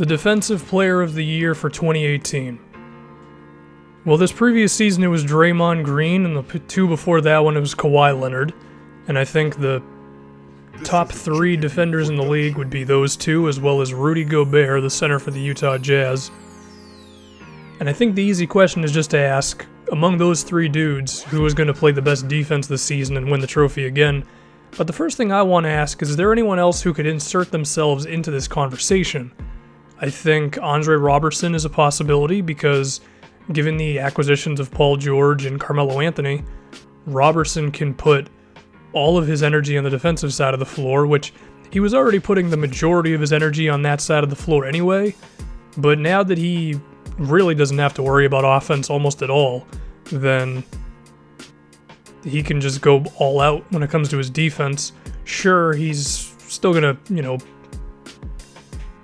The Defensive Player of the Year for 2018. Well, this previous season it was Draymond Green, and the two before that one it was Kawhi Leonard. And I think the top three defenders in the league would be those two, as well as Rudy Gobert, the center for the Utah Jazz. And I think the easy question is just to ask, among those three dudes, who is going to play the best defense this season and win the trophy again? But the first thing I want to ask is there anyone else who could insert themselves into this conversation? I think Andre Roberson is a possibility because, given the acquisitions of Paul George and Carmelo Anthony, Roberson can put all of his energy on the defensive side of the floor, which he was already putting the majority of his energy on that side of the floor anyway. But now that he really doesn't have to worry about offense almost at all, then he can just go all out when it comes to his defense. Sure, he's still going to,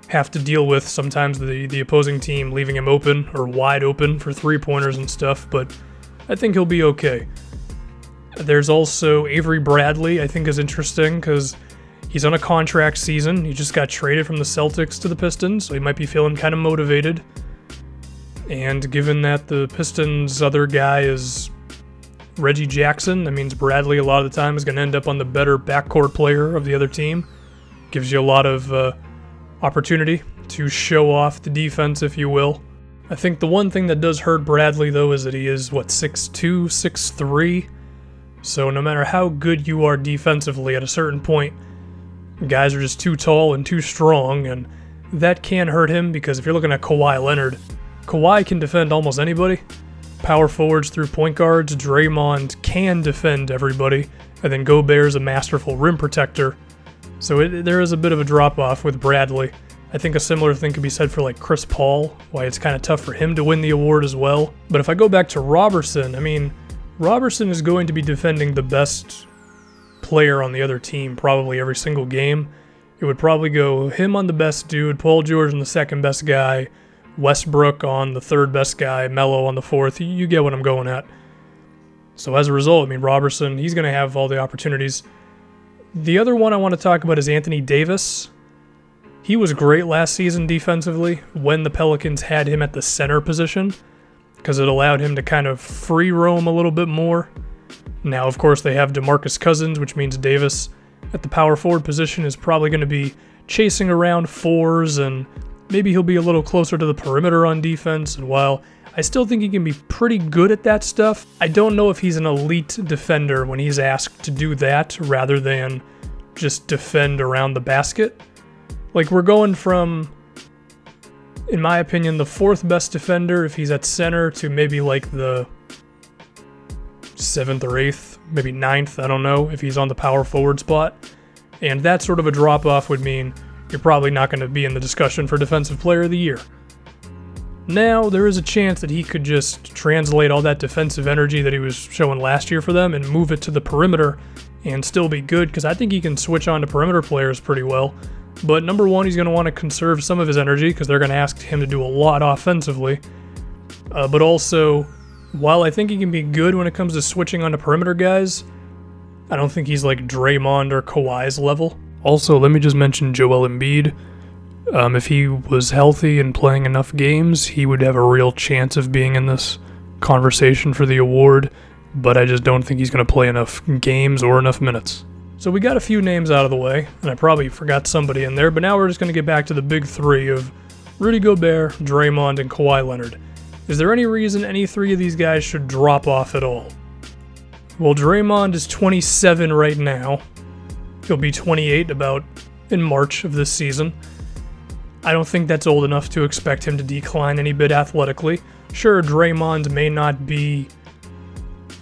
have to deal with sometimes the opposing team leaving him open or wide open for three-pointers and stuff, but I think he'll be okay. There's also Avery Bradley, I think is interesting because he's on a contract season. He just got traded from the Celtics to the Pistons, so he might be feeling kind of motivated. And given that the Pistons' other guy is Reggie Jackson, that means Bradley a lot of the time is going to end up on the better backcourt player of the other team. Gives you a lot of opportunity to show off the defense, if you will. I think the one thing that does hurt Bradley, though, is that he is, 6'2", 6'3", so no matter how good you are defensively, at a certain point, guys are just too tall and too strong, and that can hurt him because if you're looking at Kawhi Leonard, Kawhi can defend almost anybody. Power forwards through point guards, Draymond can defend everybody, and then Gobert is a masterful rim protector. So there is a bit of a drop-off with Bradley. I think a similar thing could be said for Chris Paul, why it's kind of tough for him to win the award as well. But if I go back to Roberson, Roberson is going to be defending the best player on the other team probably every single game. It would probably go him on the best dude, Paul George on the second best guy, Westbrook on the third best guy, Melo on the fourth. You get what I'm going at. So as a result, Roberson, he's going to have all the opportunities. The other one I want to talk about is Anthony Davis. He was great last season defensively when the Pelicans had him at the center position because it allowed him to kind of free roam a little bit more. Now, of course, they have DeMarcus Cousins, which means Davis at the power forward position is probably going to be chasing around fours, and maybe he'll be a little closer to the perimeter on defense. And while I still think he can be pretty good at that stuff, I don't know if he's an elite defender when he's asked to do that rather than just defend around the basket. We're going from, in my opinion, the fourth best defender if he's at center to maybe the seventh or eighth, maybe ninth, I don't know, if he's on the power forward spot. And that sort of a drop-off would mean you're probably not going to be in the discussion for Defensive Player of the Year. Now, there is a chance that he could just translate all that defensive energy that he was showing last year for them and move it to the perimeter and still be good, because I think he can switch on to perimeter players pretty well. But number one, he's going to want to conserve some of his energy because they're going to ask him to do a lot offensively. But also, while I think he can be good when it comes to switching on to perimeter guys, I don't think he's like Draymond or Kawhi's level. Also, let me just mention Joel Embiid. If he was healthy and playing enough games, he would have a real chance of being in this conversation for the award, but I just don't think he's going to play enough games or enough minutes. So we got a few names out of the way, and I probably forgot somebody in there, but now we're just going to get back to the big three of Rudy Gobert, Draymond, and Kawhi Leonard. Is there any reason any three of these guys should drop off at all? Well, Draymond is 27 right now. He'll be 28 about in March of this season. I don't think that's old enough to expect him to decline any bit athletically. Sure, Draymond may not be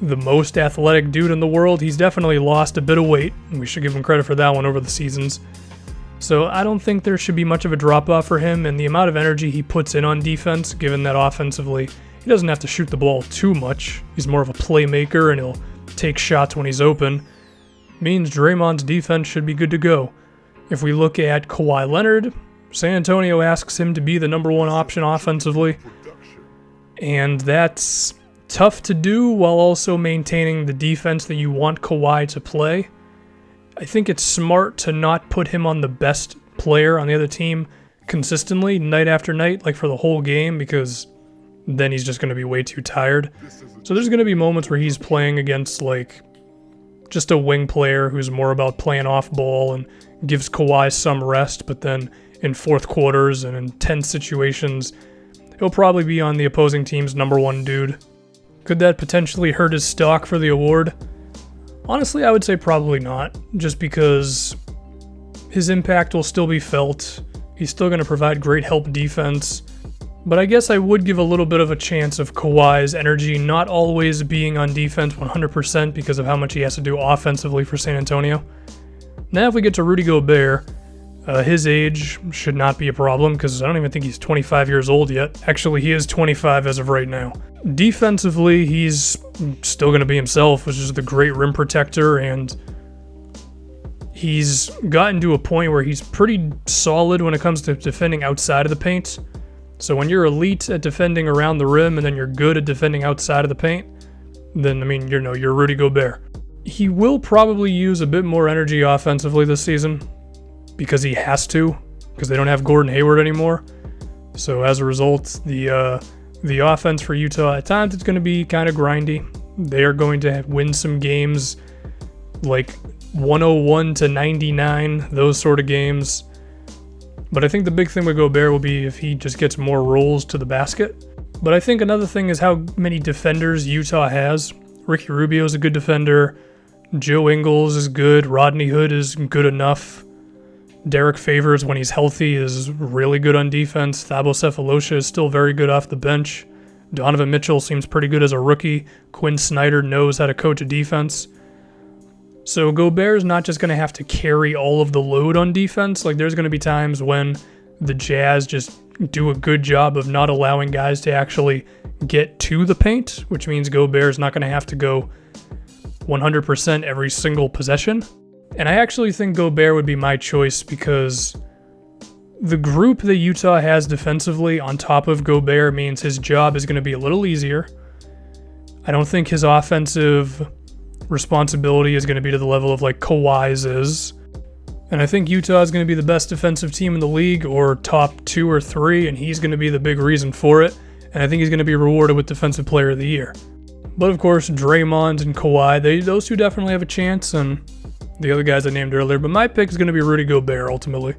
the most athletic dude in the world. He's definitely lost a bit of weight, and we should give him credit for that one over the seasons. So I don't think there should be much of a drop-off for him, and the amount of energy he puts in on defense, given that offensively he doesn't have to shoot the ball too much. He's more of a playmaker, and he'll take shots when he's open. Means Draymond's defense should be good to go. If we look at Kawhi Leonard, San Antonio asks him to be the number one option offensively, and that's tough to do while also maintaining the defense that you want Kawhi to play. I think it's smart to not put him on the best player on the other team, consistently, night after night, like for the whole game, because then he's just going to be way too tired. So there's going to be moments where he's playing against like just a wing player who's more about playing off ball and gives Kawhi some rest, but then in fourth quarters and in tense situations, he'll probably be on the opposing team's number one dude. Could that potentially hurt his stock for the award? Honestly, I would say probably not, just because his impact will still be felt. He's still going to provide great help defense. But I guess I would give a little bit of a chance of Kawhi's energy not always being on defense 100% because of how much he has to do offensively for San Antonio. Now if we get to Rudy Gobert, his age should not be a problem because I don't even think he's 25 years old yet. Actually, he is 25 as of right now. Defensively, he's still going to be himself, which is the great rim protector, and he's gotten to a point where he's pretty solid when it comes to defending outside of the paint. So when you're elite at defending around the rim and then you're good at defending outside of the paint, then, I mean, you're Rudy Gobert. He will probably use a bit more energy offensively this season because he has to, because they don't have Gordon Hayward anymore. So as a result, the offense for Utah, at times it's going to be kind of grindy. They are going to win some games like 101-99, those sort of games. But I think the big thing with Gobert will be if he just gets more rolls to the basket. But I think another thing is how many defenders Utah has. Ricky Rubio is a good defender. Joe Ingles is good. Rodney Hood is good enough. Derek Favors, when he's healthy, is really good on defense. Thabo Sefolosha is still very good off the bench. Donovan Mitchell seems pretty good as a rookie. Quinn Snyder knows how to coach a defense. So Gobert is not just going to have to carry all of the load on defense. Like, there's going to be times when the Jazz just do a good job of not allowing guys to actually get to the paint, which means Gobert is not going to have to go 100% every single possession. And I actually think Gobert would be my choice because the group that Utah has defensively on top of Gobert means his job is going to be a little easier. I don't think his offensive responsibility is going to be to the level of like Kawhi's is. And I think Utah is going to be the best defensive team in the league, or top 2 or 3, and he's going to be the big reason for it. And I think he's going to be rewarded with Defensive Player of the Year. But of course, Draymond and Kawhi, those two definitely have a chance, and the other guys I named earlier. But my pick is going to be Rudy Gobert ultimately.